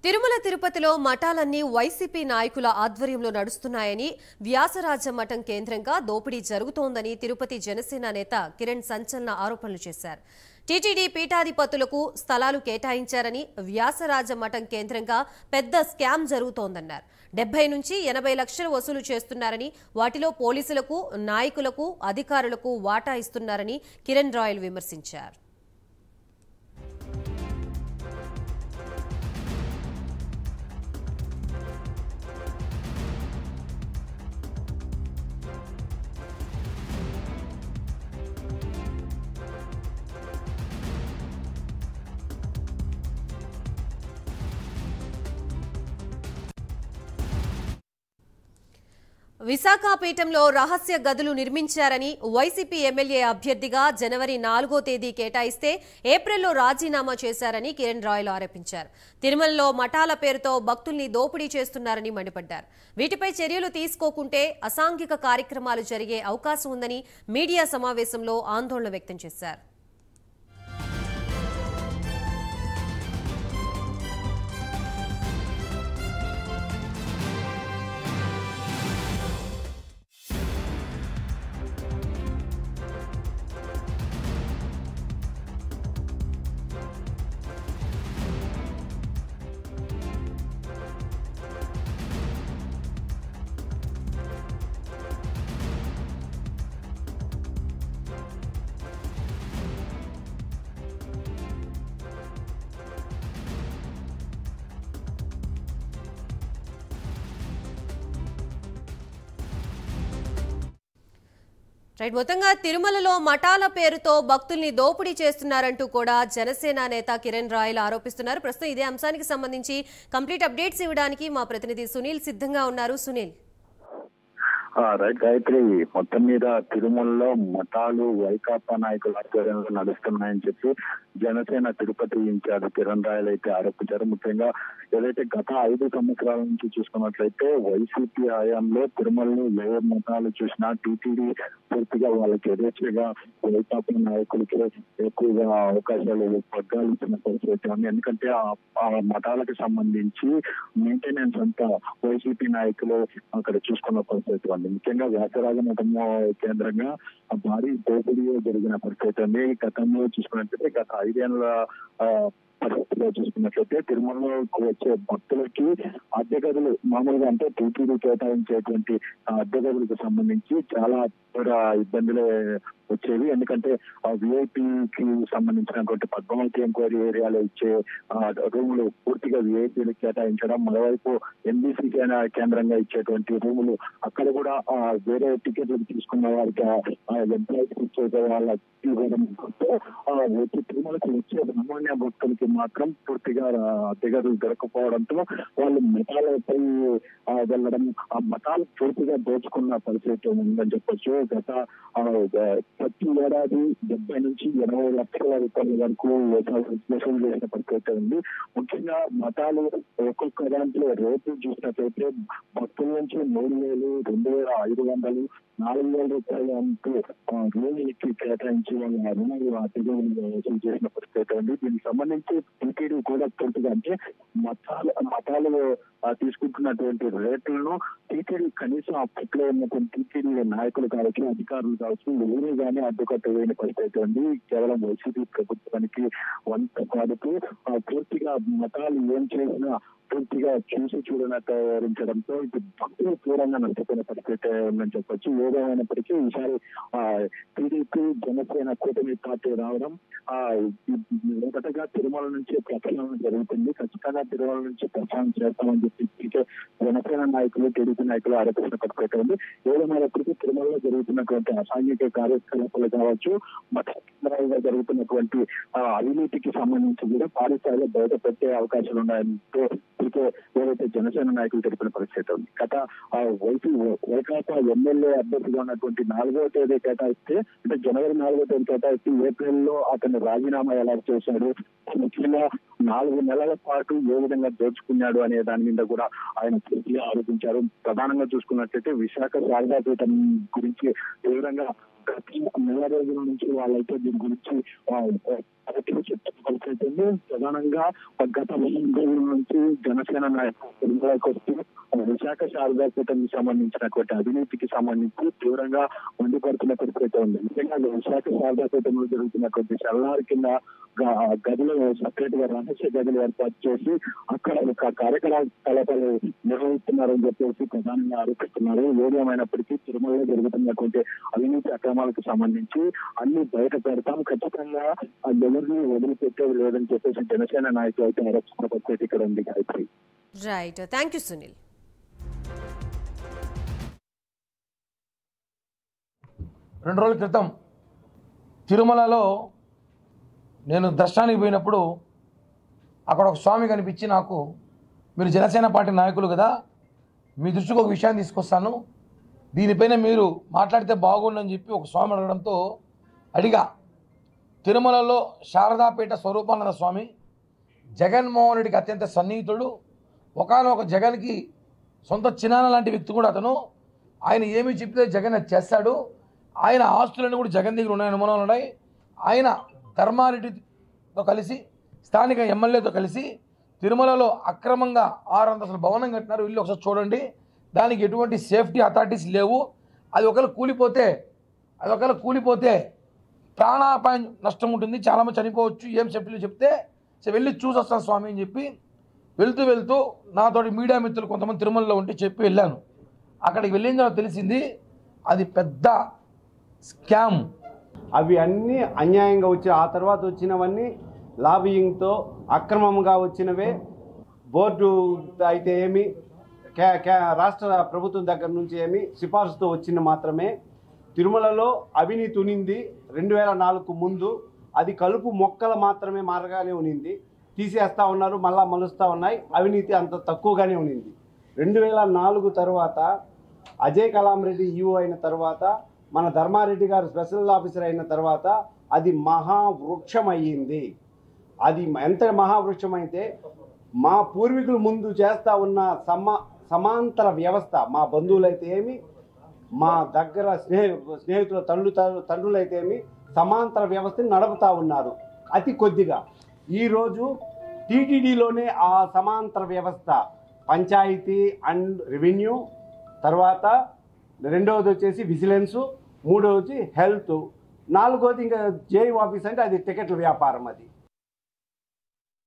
తిరుమల తిరుపతిలో మఠాలన్నీ వైసీపీ నాయకుల ఆధ్వర్యంలో నడుస్తున్నాయని, వ్యాసరాజ మఠం కేంద్రంగా దోపిడీ జరుగుతోందని తిరుపతి జనసేన నేత కిరణ్ సంచలన ఆరోపణలు చేశారు. టీటీడీ పీఠాధిపతులకు స్థలాలు కేటాయించారని, వ్యాసరాజ మఠం కేంద్రంగా పెద్ద స్కామ్ జరుగుతోందన్నారు. 70 నుంచి 80 లక్షలు వసూలు చేస్తున్నారని, వాటిలో పోలీసులకు, నాయకులకు, అధికారులకు వాటా ఇస్తున్నారని కిరణ్ రాయల్ విమర్శించారు. విశాఖ పీఠంలో రహస్య గదులు నిర్మించారని, వైసీపీ ఎమ్మెల్యే అభ్యర్థిగా జనవరి 4వ తేదీ కేటాయిస్తే ఏప్రిల్లో రాజీనామా చేశారని కిరణ్ రాయల్ ఆరోపించారు. తిరుమలలో మఠాల పేరుతో భక్తుల్ని దోపిడీ చేస్తున్నారని మండిపడ్డారు. వీటిపై చర్యలు తీసుకోకుంటే అసాంఘిక కార్యక్రమాలు జరిగే అవకాశం ఉందని మీడియా సమావేశంలో ఆందోళన వ్యక్తం చేశారు. మొత్తంగా తిరుమలలో మఠాల పేరుతో భక్తుల్ని దోపిడీ చేస్తున్నారంటూ కూడా జనసేన నేత కిరణ్ రాయల్ ఆరోపిస్తున్నారు. ప్రస్తుతం ఇదే అంశానికి సంబంధించి కంప్లీట్ అప్డేట్స్ ఇవ్వడానికి మా ప్రతినిధి సునీల్ సిద్ధంగా ఉన్నారు. సునీల్. రైట్ గాయత్రి, మొత్తం మీద తిరుమలలో మఠాలు వైకాపా నాయకుల ఆధ్వర్యంలో నడుస్తున్నాయని చెప్పి జనసేన తిరుపతి ఇన్ఛార్జ్ కిరణ్ రాయల్ అయితే ఆరోపించారు. ముఖ్యంగా ఏదైతే గత 5 సంవత్సరాల నుంచి చూసుకున్నట్లయితే వైసీపీ హయాంలో తిరుమలలో ఏ మఠాలు చూసినా టీటీడీ పూర్తిగా వాళ్ళకి ఎదేచ్ఛగా వైకాపా నాయకులకి ఎక్కువగా అవకాశాలు పగ్గాలు ఇచ్చిన పరిస్థితి ఉంది. ఎందుకంటే ఆ మఠాలకు సంబంధించి మెయింటెనెన్స్ అంతా వైసీపీ నాయకులు అక్కడ చూసుకున్న పరిస్థితి ఉంది. ముఖ్యంగా వ్యాసరాజ మఠం కేంద్రంగా భారీ దోపిడీ జరిగిన పరిస్థితి ఉంది. గతంలో చూసుకున్నట్లయితే గత 5 ఏళ్ల పరిస్థితిలో చూసుకున్నట్లయితే తిరుమలకు వచ్చే భక్తులకి అద్దె గదులు మామూలుగా అంటే టీటీడీ కేటాయించేటువంటి అద్దె గదులకు సంబంధించి చాలా ఇబ్బందులే వచ్చేవి. ఎందుకంటే ఆ విఐపీకి సంబంధించినటువంటి పద్మావతి ఎంక్వైరీ ఏరియాలో ఇచ్చే రూములు పూర్తిగా విఐపీలకు కేటాయించడం, మరోవైపు ఎంబీసీ కేంద్రంగా ఇచ్చేటువంటి రూములు అక్కడ కూడా వేరే టికెట్లు తీసుకున్న వారికి ఎంప్లాయీస్ ఇచ్చే వాళ్ళ తిరుమలకి వచ్చే సామాన్య భక్తులకి మాత్రం పూర్తిగా అద్దె గదులు దొరకపోవడంతో వాళ్ళు మఠాలపై వెళ్ళడం, ఆ మఠాలు పూర్తిగా దోచుకున్న పరిస్థితి ఉందని చెప్పొచ్చు. గత ప్రతి ఏడాది 70 నుంచి 80 లక్షల రూపాయల వరకు వసూలు చేసిన పరిస్థితి ఉంది. ముఖ్యంగా మఠాలు ఒక్కొక్క దాంట్లో రేట్లు చూసినట్లయితే భక్తుల నుంచి 3,000, 2,500, 4,000 రూపాయలు అంటూ రోజులకి కేటాయించి వాళ్ళ రుణాలు వసూలు చేసిన పరిస్థితి ఉంది. దీనికి సంబంధించి టీటీడీ కూడా పూర్తిగా అంటే మఠాలు తీసుకుంటున్నటువంటి రేట్లను టీటీడీ కనీసం అప్పట్లో ఉన్నటువంటి టీటీడీ నాయకులు కావచ్చు, అధికారులు కావచ్చు, ఎవరు కానీ అడ్డుకట్ట వేయని పరిస్థితి ఉంది. కేవలం వైసీపీ ప్రభుత్వానికి వంట పాడుతూ పూర్తిగా మఠాలు ఏం చేసినా పూర్తిగా చూసి చూడనట్టు వివరించడంతో ఇప్పుడు భక్తులు తీవ్రంగా నష్టపోయిన పరిస్థితి ఉందని చెప్పొచ్చు. ఏదేమైనప్పటికీ ఈసారి టీడీపీ జనసేన కూటమి పార్టీ రావడం మొదటగా తిరుమల నుంచి ప్రచారం జరుగుతుంది. ఖచ్చితంగా తిరుమల నుంచి ప్రచారం చేస్తామని చెప్పి జనసేన నాయకులు, టీడీపీ నాయకులు ఆరోపిస్తున్న పరిస్థితి ఉంది. ఏదేమైనప్పటికీ తిరుమలలో జరుగుతున్నటువంటి అసాంఘిక కార్యకలాపాలు కావచ్చు, మతంగా జరుగుతున్నటువంటి అవినీతికి సంబంధించి కూడా భారీ స్థాయిలో బయటపెట్టే అవకాశాలు ఉన్నాయంటూ ఏదైతే జనసేన నాయకులు తెలిపిన పరిస్థితి ఉంది. గత వైకాపా ఎమ్మెల్యే అభ్యర్థిగా ఉన్నటువంటి 4వ తేదీ కేటాయిస్తే, అంటే జనవరి 4వ తేదీ కేటాయిస్తే ఏప్రిల్లో అతను రాజీనామా ఎలా చేశాడు, ముఖ్యంగా 4 నెలల పాటు ఏ విధంగా దోచుకున్నాడు అనే దాని మీద కూడా ఆయన పూర్తిగా ఆరోపించారు. ప్రధానంగా చూసుకున్నట్లయితే విశాఖ శారదాపీఠం గురించి తీవ్రంగా గత 4 రోజుల నుంచి వాళ్ళైతే దీని గురించి పరిస్థితి ప్రధానంగా గత 3 రోజుల నుంచి జనసేన నాయకులకు వస్తూ విశాఖ శారదా కూటమికి సంబంధించినటువంటి అవినీతికి సంబంధించి తీవ్రంగా మండిపడుతున్న పరిస్థితి ఉంది. ముఖ్యంగా విశాఖ శారదా కూటమిలో జరుగుతున్నటువంటి చల్లారి కింద గదులు సపరేట్ గా రహస్య గదులు ఏర్పాటు చేసి అక్కడ కార్యకలాపాలు నిర్వహిస్తున్నారని చెప్పేసి ప్రధానంగా ఆరోపిస్తున్నారు. ఏదేమైనప్పటికీ తిరుమలలో జరుగుతున్నటువంటి అవినీతి అక్రమాలకు సంబంధించి అన్ని బయట పెడతాం, ఖచ్చితంగా ఎవరిని వదిలిపెట్టేది లేదని చెప్పేసి జనసేన నాయకులు అయితే ఆరోపిస్తున్న పరిస్థితి ఇక్కడ ఉంది. Gayatri. Right, thank you Sunil. 2 రోజుల క్రితం తిరుమలలో నేను దర్శనానికి పోయినప్పుడు అక్కడ ఒక స్వామి కనిపించి నాకు, మీరు జనసేన పార్టీ నాయకులు కదా, మీ దృష్టికి ఒక విషయాన్ని తీసుకొస్తాను, దీనిపైన మీరు మాట్లాడితే బాగుండని చెప్పి ఒక స్వామి అడగడంతో అడిగా. తిరుమలలో శారదాపేట స్వరూపానంద స్వామి జగన్మోహన్ రెడ్డికి అత్యంత సన్నిహితుడు, ఒకనొక జగన్కి సొంత చిన్నాన్న లాంటి వ్యక్తి కూడా అతను. ఆయన ఏమి చెప్తే జగన్ అది చేస్తాడు. ఆయన ఆస్తులన్నీ కూడా జగన్ దగ్గర ఉన్నాయి, అనుమానాలు ఉన్నాయి. ఆయన ధర్మారెడ్డితో కలిసి స్థానిక ఎమ్మెల్యేతో కలిసి తిరుమలలో అక్రమంగా 6 అంతస్తుల భవనం కట్టినారు. వీళ్ళు ఒకసారి చూడండి, దానికి ఎటువంటి సేఫ్టీ అథారిటీస్ లేవు. అది ఒకవేళ కూలిపోతే ప్రాణాపాయం నష్టం ఉంటుంది, చాలామంది చనిపోవచ్చు, ఏం సేఫ్టీలో చెప్తే వెళ్ళి చూసి వస్తాను స్వామి అని చెప్పి వెళ్తూ నాతోటి మీడియా మిత్రులు కొంతమంది తిరుమలలో ఉంటే చెప్పి వెళ్ళాను. అక్కడికి వెళ్ళిన తర్వాత తెలిసింది అది పెద్ద స్కామ్. అవి అన్నీ అన్యాయంగా వచ్చి ఆ తర్వాత వచ్చినవన్నీ లాబియింగ్తో అక్రమంగా వచ్చినవే. బోర్డు అయితే ఏమి, రాష్ట్ర ప్రభుత్వం దగ్గర నుంచి ఏమి సిఫార్సుతో వచ్చిన మాత్రమే. తిరుమలలో అవినీతి ఉనింది 2004 ముందు. అది కలుపు మొక్కలు మాత్రమే మారగానే ఉనింది, తీసేస్తూ ఉన్నారు, మళ్ళా మలుస్తూ ఉన్నాయి. అవినీతి అంత తక్కువగానే ఉనింది. 2004 తర్వాత అజయ్ కలాం రెడ్డి ఈఓ అయిన తర్వాత, మన ధర్మారెడ్డి గారు స్పెషల్ ఆఫీసర్ అయిన తర్వాత అది మహావృక్షం అయ్యింది. అది ఎంత మహావృక్షం అయితే, మా పూర్వీకులు ముందు చేస్తూ ఉన్న సమాంతర వ్యవస్థ, మా బంధువులైతే ఏమి, మా దగ్గర స్నేహితుల తండ్రులైతే ఏమి సమాంతర వ్యవస్థని నడుపుతూ ఉన్నారు అతి కొద్దిగా. ఈరోజు టీటీడీలోనే ఆ సమాంతర వ్యవస్థ, పంచాయతీ అండ్ రెవెన్యూ, తర్వాత 2వది వచ్చేసి విజిలెన్సు, 3వది హెల్త్, 4వది ఇంకా జేఈ ఆఫీస్ అంటే అది టికెట్ల వ్యాపారం. అది